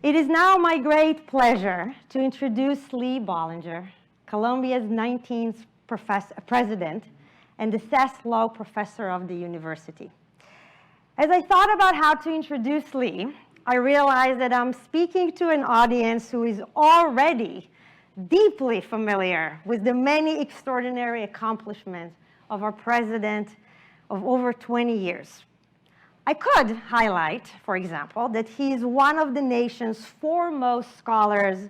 It is now my great pleasure to introduce Lee Bollinger, Columbia's 19th president and the Sess Law Professor of the university. As I thought about how to introduce Lee, I realized that I'm speaking to an audience who is already deeply familiar with the many extraordinary accomplishments of our president of over 20 years. I could highlight, for example, that he is one of the nation's foremost scholars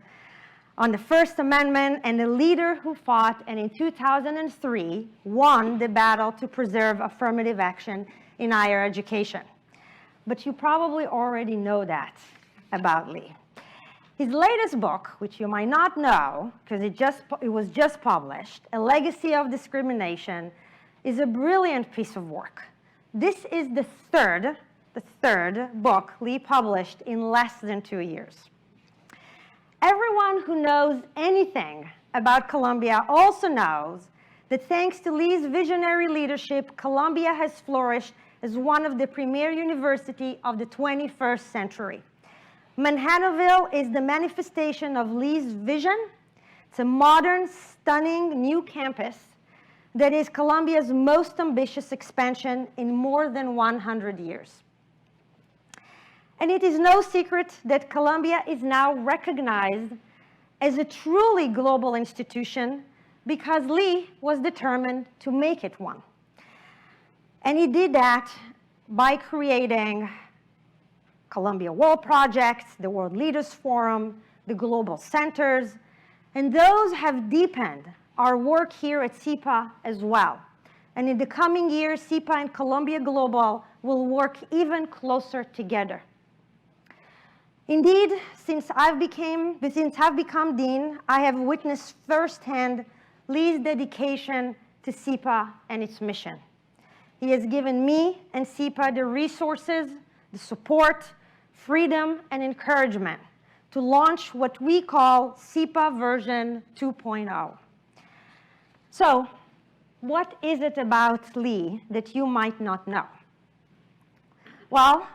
on the First Amendment and a leader who fought and in 2003 won the battle to preserve affirmative action in higher education. But you probably already know that about Lee. His latest book, which you might not know because it was just published, A Legacy of Discrimination, is a brilliant piece of work. This is the third book Lee published in less than 2 years. Everyone who knows anything about Columbia also knows that thanks to Lee's visionary leadership, Columbia has flourished as one of the premier universities of the 21st century. Manhattanville is the manifestation of Lee's vision. It's a modern, stunning new campus that is Columbia's most ambitious expansion in more than 100 years. And it is no secret that Columbia is now recognized as a truly global institution because Lee was determined to make it one. And he did that by creating Columbia World Project, the World Leaders Forum, the Global Centers, and those have deepened our work here at SIPA as well. And in the coming years, SIPA and Columbia Global will work even closer together. Indeed, since I've become dean, I have witnessed firsthand Lee's dedication to SIPA and its mission. He has given me and SIPA the resources, the support, freedom, and encouragement to launch what we call SIPA version 2.0. So, what is it about Lee that you might not know? Well,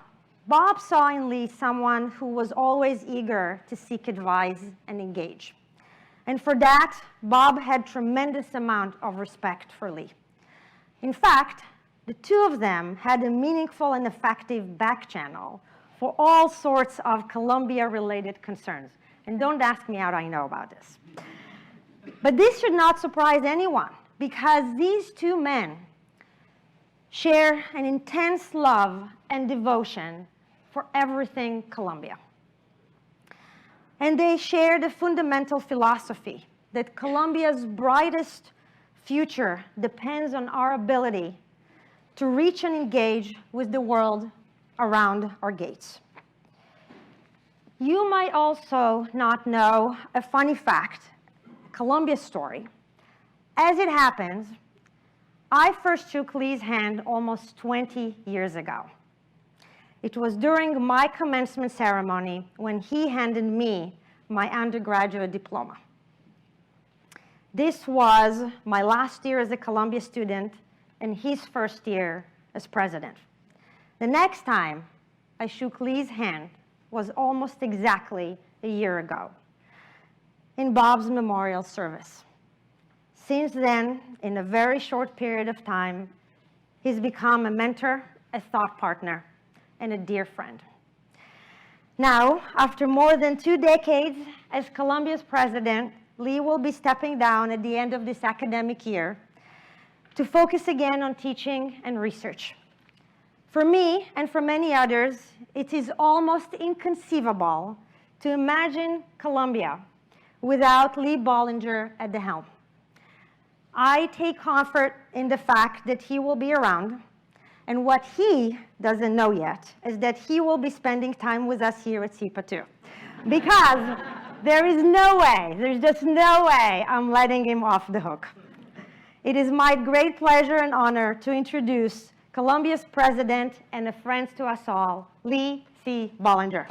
Bob saw in Lee someone who was always eager to seek advice and engage. And for that, Bob had tremendous amount of respect for Lee. In fact, the two of them had a meaningful and effective back channel for all sorts of Columbia-related concerns. And don't ask me how I know about this. But this should not surprise anyone, because these two men share an intense love and devotion for everything Columbia. And they share the fundamental philosophy that Columbia's brightest future depends on our ability to reach and engage with the world around our gates. You might also not know a funny fact, Columbia story. As it happens, I first shook Lee's hand almost 20 years ago. It was during my commencement ceremony when he handed me my undergraduate diploma. This was my last year as a Columbia student and his first year as president. The next time I shook Lee's hand was almost exactly a year ago in Bob's memorial service. Since then, in a very short period of time, he's become a mentor, a thought partner, and a dear friend. Now, after more than 2 decades as Columbia's president, Lee will be stepping down at the end of this academic year to focus again on teaching and research. For me, and for many others, it is almost inconceivable to imagine Columbia without Lee Bollinger at the helm. I take comfort in the fact that he will be around, and what he doesn't know yet is that he will be spending time with us here at SIPA too. Because there is no way, there's just no way I'm letting him off the hook. It is my great pleasure and honor to introduce Columbia's president and a friend to us all, Lee C. Bollinger.